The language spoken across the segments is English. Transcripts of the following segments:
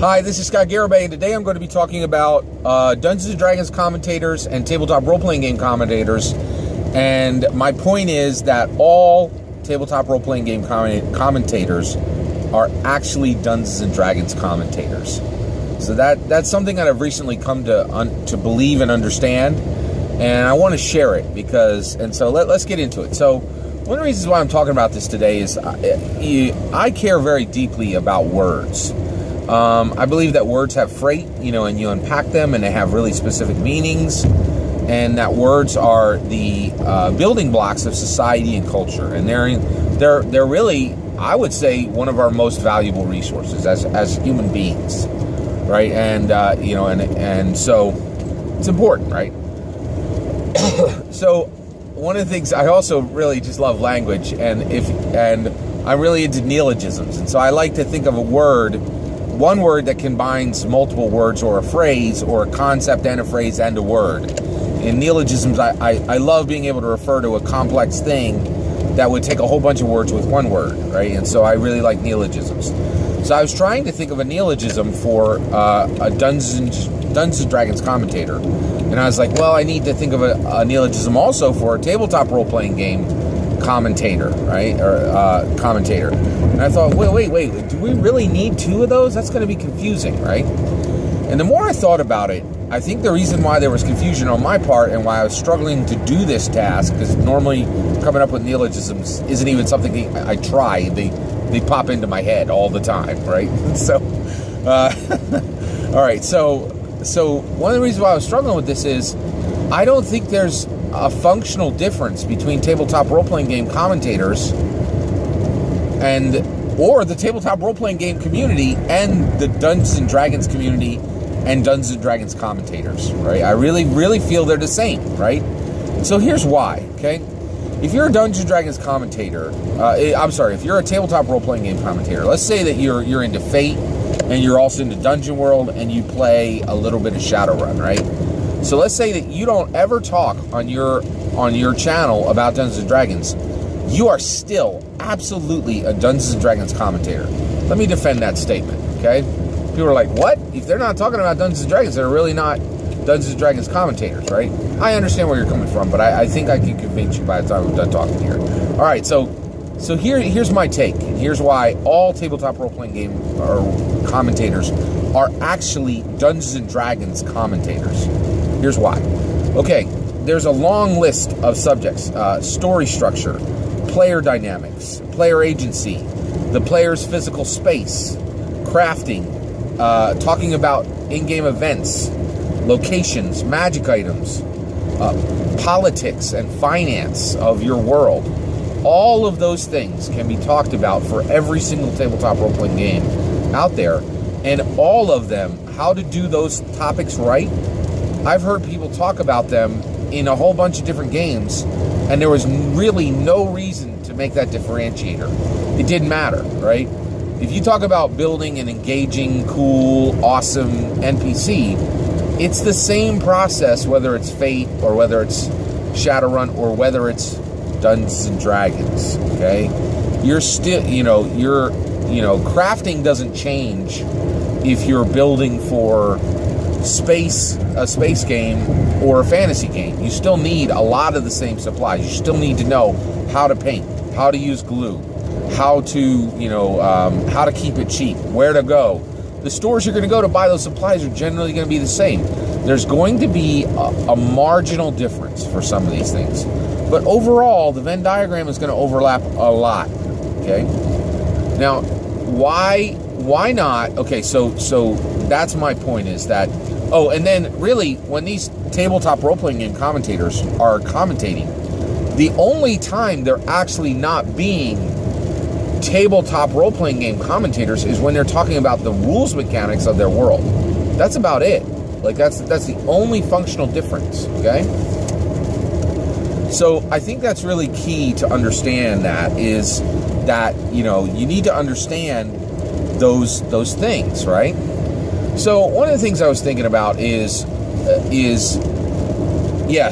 Hi, this is Scott Garibay, and today I'm going to be talking about Dungeons & Dragons commentators and tabletop role-playing game commentators. And my point is that all tabletop role-playing game commentators are actually Dungeons & Dragons commentators. So that's something that I've recently come to believe and understand, and I want to share it so let's get into it. So one of the reasons why I'm talking about this today is I care very deeply about words. I believe that words have freight, and you unpack them and they have really specific meanings, and that words are the building blocks of society and culture, and they're really, I would say, one of our most valuable resources as human beings, right? And and so it's important, right? So one of the things, I also really just love language, and I'm really into neologisms, and so I like to think of one word that combines multiple words, or a phrase, or a concept and a phrase and a word. In neologisms, I love being able to refer to a complex thing that would take a whole bunch of words with one word, right? And so I really like neologisms. So I was trying to think of a neologism for a Dungeons & Dragons commentator. And I was like, well, I need to think of a neologism also for a tabletop role-playing game commentator, right? Or commentator. And I thought, wait, do we really need two of those? That's going to be confusing, right? And the more I thought about it, I think the reason why there was confusion on my part and why I was struggling to do this task, because normally coming up with neologisms isn't even something I try. They pop into my head all the time, right? So, all right. So one of the reasons why I was struggling with this is I don't think there's a functional difference between tabletop role-playing game commentators or the tabletop role-playing game community and the Dungeons & Dragons community and Dungeons & Dragons commentators, right? I really, really feel they're the same, right? So here's why, okay? If you're a Dungeons & Dragons commentator, if you're a tabletop role-playing game commentator, let's say that you're into Fate and you're also into Dungeon World and you play a little bit of Shadowrun, right? So let's say that you don't ever talk on your channel about Dungeons & Dragons. You are still absolutely a Dungeons & Dragons commentator. Let me defend that statement, okay? People are like, what? If they're not talking about Dungeons & Dragons, they're really not Dungeons & Dragons commentators, right? I understand where you're coming from, but I think I can convince you by the time I'm done talking here. All right, so here's my take. Here's why all tabletop role-playing game or commentators are actually Dungeons & Dragons commentators. Here's why. Okay, there's a long list of subjects: story structure, player dynamics, player agency, the player's physical space, crafting, talking about in-game events, locations, magic items, politics and finance of your world. All of those things can be talked about for every single tabletop role-playing game out there, and all of them, how to do those topics right. I've heard people talk about them in a whole bunch of different games, and there was really no reason to make that differentiator. It didn't matter, right? If you talk about building an engaging, cool, awesome NPC, it's the same process whether it's Fate or whether it's Shadowrun or whether it's Dungeons and Dragons, okay? You're still, crafting doesn't change if you're building for a space game or a fantasy game. You still need a lot of the same supplies. You still need to know how to paint, how to use glue, how to keep it cheap, where to go. The stores you're going to go to buy those supplies are generally going to be the same. There's going to be a marginal difference for some of these things. But overall, the Venn diagram is going to overlap a lot, okay? Now, why not? Okay, so that's my point, is that, and then really, when these tabletop role-playing game commentators are commentating, the only time they're actually not being tabletop role-playing game commentators is when they're talking about the rules mechanics of their world. That's about it. Like, that's the only functional difference, okay? So I think that's really key to understand, you need to understand those things, right? So one of the things I was thinking about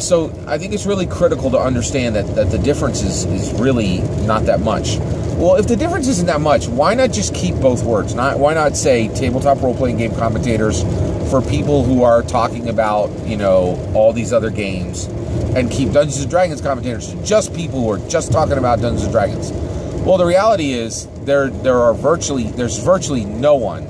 so I think it's really critical to understand that the difference is really not that much. Well, if the difference isn't that much, why not just keep both words? Why not say tabletop role-playing game commentators for people who are talking about, all these other games, and keep Dungeons & Dragons commentators to just people who are just talking about Dungeons & Dragons? Well, the reality is there's virtually no one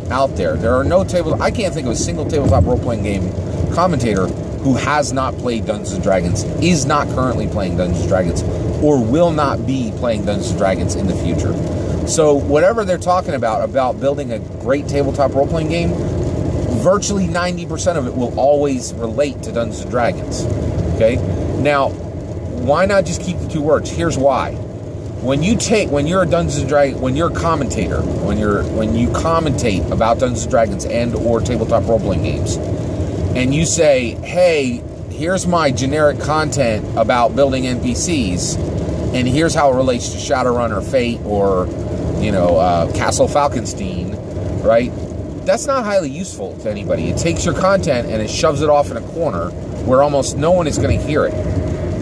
out there. There are no I can't think of a single tabletop role-playing game commentator who has not played Dungeons & Dragons, is not currently playing Dungeons & Dragons, or will not be playing Dungeons & Dragons in the future. So whatever they're talking about building a great tabletop role-playing game, virtually 90% of it will always relate to Dungeons & Dragons. Okay? Now, why not just keep the two words? Here's why. When you're a Dungeons & Dragons, when you're a commentator, when you commentate about Dungeons & Dragons and or tabletop role-playing games, and you say, hey, here's my generic content about building NPCs, and here's how it relates to Shadowrun or Fate or, Castle Falkenstein, right? That's not highly useful to anybody. It takes your content and it shoves it off in a corner where almost no one is going to hear it.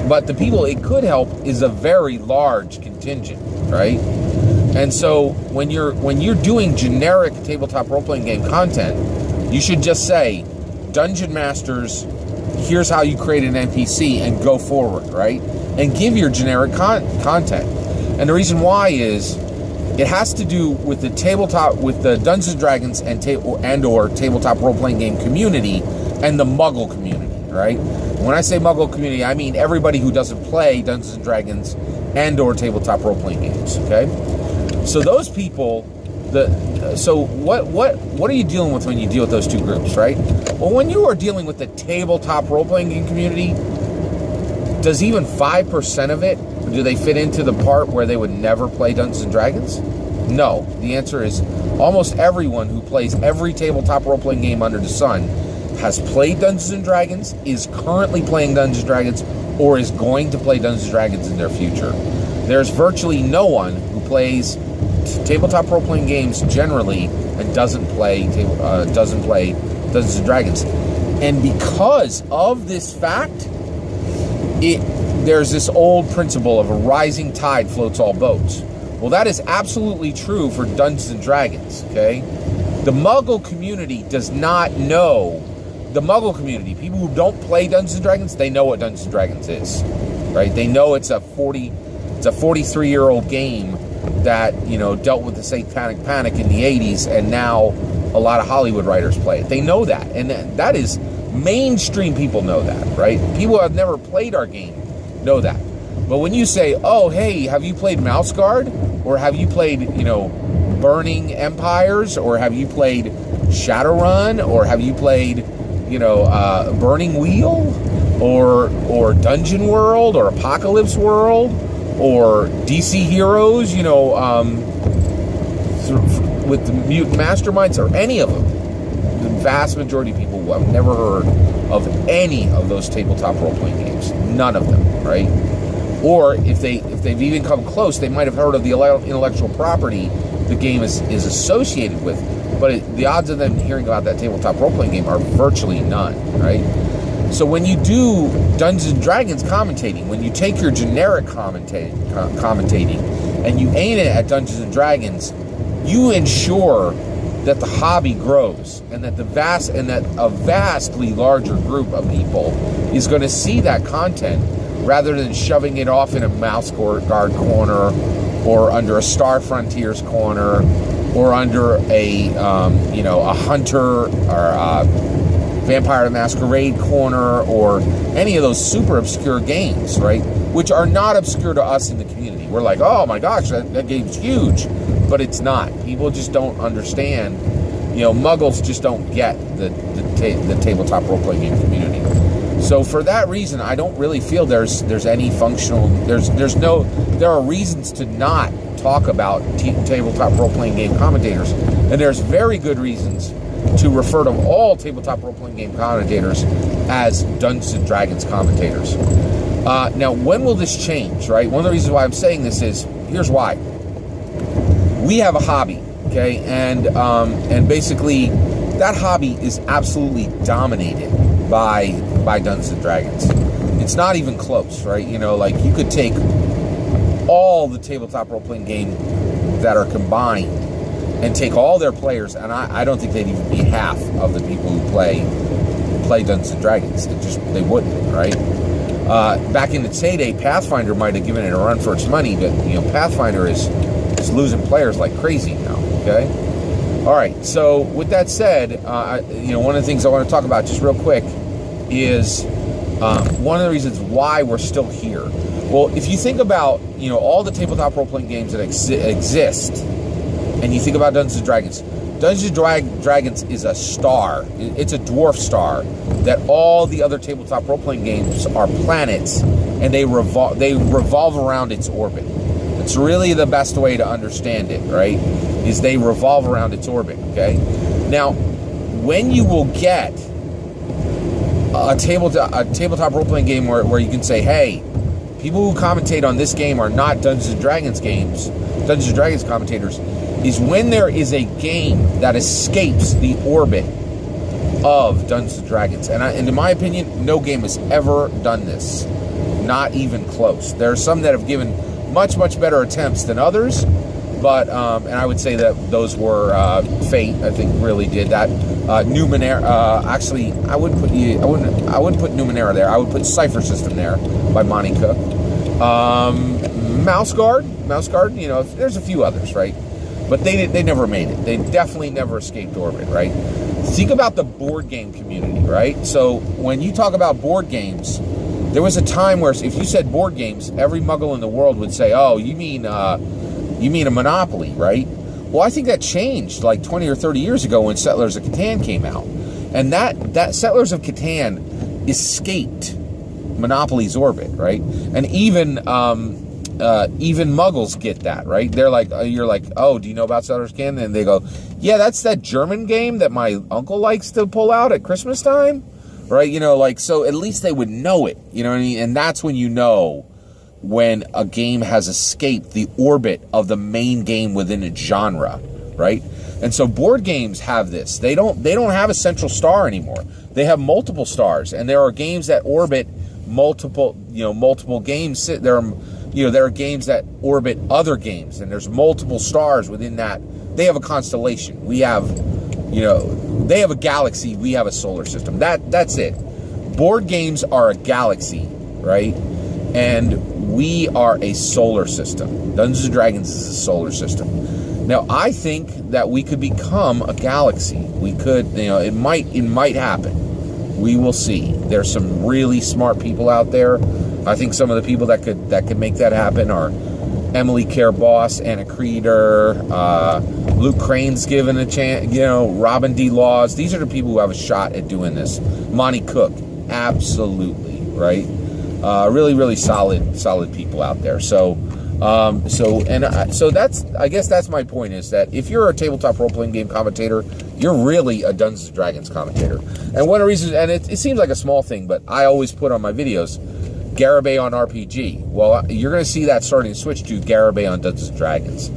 But the people it could help is a very large contingent, right? And so when you're doing generic tabletop role-playing game content, you should just say, Dungeon Masters, here's how you create an NPC and go forward, right? And give your generic content. And the reason why is it has to do with the Dungeons & Dragons and or tabletop role-playing game community and the Muggle community, right? When I say Muggle community, I mean everybody who doesn't play Dungeons & Dragons and or tabletop role-playing games, okay? So those people, what are you dealing with when you deal with those two groups, right? Well, when you are dealing with the tabletop role-playing game community, does even 5% of it, do they fit into the part where they would never play Dungeons & Dragons? No. The answer is almost everyone who plays every tabletop role-playing game under the sun has played Dungeons & Dragons, is currently playing Dungeons & Dragons, or is going to play Dungeons & Dragons in their future. There's virtually no one who plays tabletop role-playing games generally and doesn't play Dungeons & Dragons. And because of this fact, there's this old principle of a rising tide floats all boats. Well, that is absolutely true for Dungeons & Dragons, okay? The Muggle community does not know. The Muggle community, people who don't play Dungeons & Dragons, they know what Dungeons & Dragons is, right? They know it's a 43-year-old game that, dealt with the Satanic Panic in the 80s, and now a lot of Hollywood writers play it. They know that, and that is mainstream people know that, right? People who have never played our game know that. But when you say, oh, hey, have you played Mouse Guard? Or have you played, Burning Empires? Or have you played Shadowrun? Or have you played, Burning Wheel? Or Dungeon World? Or Apocalypse World? Or DC Heroes? With the Mutant Masterminds? Or any of them? The vast majority of people who have never heard of any of those tabletop role-playing games. None of them, right? Or if they've even come close, they might have heard of the intellectual property the game is associated with, but the odds of them hearing about that tabletop role-playing game are virtually none, right? So when you do Dungeons & Dragons commentating, when you take your generic commentating and you aim it at Dungeons & Dragons, you ensure that the hobby grows and that a vastly larger group of people is going to see that content rather than shoving it off in a Mouse Guard corner or under a Star Frontiers corner or under a Hunter or a Vampire the Masquerade corner or any of those super obscure games, right? Which are not obscure to us in the community. We're like, oh my gosh, that game's huge. But it's not. People just don't understand. Muggles just don't get the tabletop role-playing game community. So for that reason, I don't really feel there's any functional. There are reasons to not talk about tabletop role-playing game commentators, and there's very good reasons to refer to all tabletop role-playing game commentators as Dungeons & Dragons commentators. Now, when will this change, right? One of the reasons why I'm saying this is, here's why. We have a hobby, okay? And basically, that hobby is absolutely dominated by Dungeons & Dragons. It's not even close, right? You could take all the tabletop role-playing games that are combined and take all their players, and I don't think they'd even be half of the people who play Dungeons and Dragons. They wouldn't, right? Back in its heyday, Pathfinder might have given it a run for its money, but Pathfinder is losing players like crazy now. Okay, all right. So with that said, one of the things I want to talk about just real quick is one of the reasons why we're still here. Well, if you think about all the tabletop role-playing games that exist, and you think about Dungeons and Dragons. Dungeons and Dragons is a star. It's a dwarf star that all the other tabletop role-playing games are planets, and they revolve around its orbit. It's really the best way to understand it, right? Is they revolve around its orbit, okay? Now, when you will get a tabletop role-playing game where you can say, hey, people who commentate on this game are not Dungeons and Dragons commentators, is when there is a game that escapes the orbit of Dungeons & Dragons. And in my opinion, no game has ever done this. Not even close. There are some that have given much, much better attempts than others, but, and I would say that those were, Fate, I think, really did that. Numenera, actually, I wouldn't put Numenera there. I would put Cypher System there by Monty Cook. Mouse Guard, there's a few others, right? But they never made it. They definitely never escaped orbit, right? Think about the board game community, right? So when you talk about board games, there was a time where if you said board games, every muggle in the world would say, oh, you mean a Monopoly, right? Well, I think that changed like 20 or 30 years ago when Settlers of Catan came out. And that Settlers of Catan escaped Monopoly's orbit, right? And even muggles get that, right? They're like, you're like, oh, do you know about Settlers of Catan? And they go, yeah, that's that German game that my uncle likes to pull out at Christmas time, right? So at least they would know it, you know what I mean? And that's when you know when a game has escaped the orbit of the main game within its genre, right? And so board games have this. They don't have a central star anymore. They have multiple stars, and there are games that orbit multiple games. There are games that orbit other games, and there's multiple stars within that. They have a constellation. We have, they have a galaxy. We have a solar system. That's it. Board games are a galaxy, right? And we are a solar system. Dungeons & Dragons is a solar system. Now, I think that we could become a galaxy. We could, it might happen. We will see. There's some really smart people out there. I think some of the people that could make that happen are Emily Care Boss, Anna Creeder, Luke Crane's given a chance, Robin D. Laws. These are the people who have a shot at doing this. Monty Cook, absolutely, right? Really, really solid people out there. So I guess that's my point, is that if you're a tabletop role-playing game commentator, you're really a Dungeons & Dragons commentator. And one of the reasons, and it seems like a small thing, but I always put on my videos, Garibay on RPG. Well, you're going to see that starting to switch to Garibay on Dungeons & Dragons.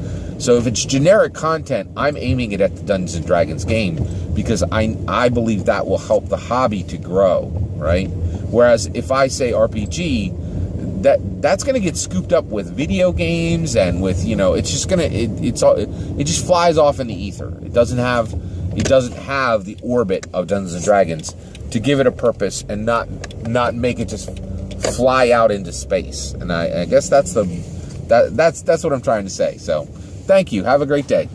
So if it's generic content, I'm aiming it at the Dungeons & Dragons game, because I believe that will help the hobby to grow, right? Whereas if I say RPG, that's going to get scooped up with video games and with, it's just going to, it just flies off in the ether. It doesn't have the orbit of Dungeons & Dragons to give it a purpose and not make it just fly out into space. And I guess that's what I'm trying to say. So thank you. Have a great day.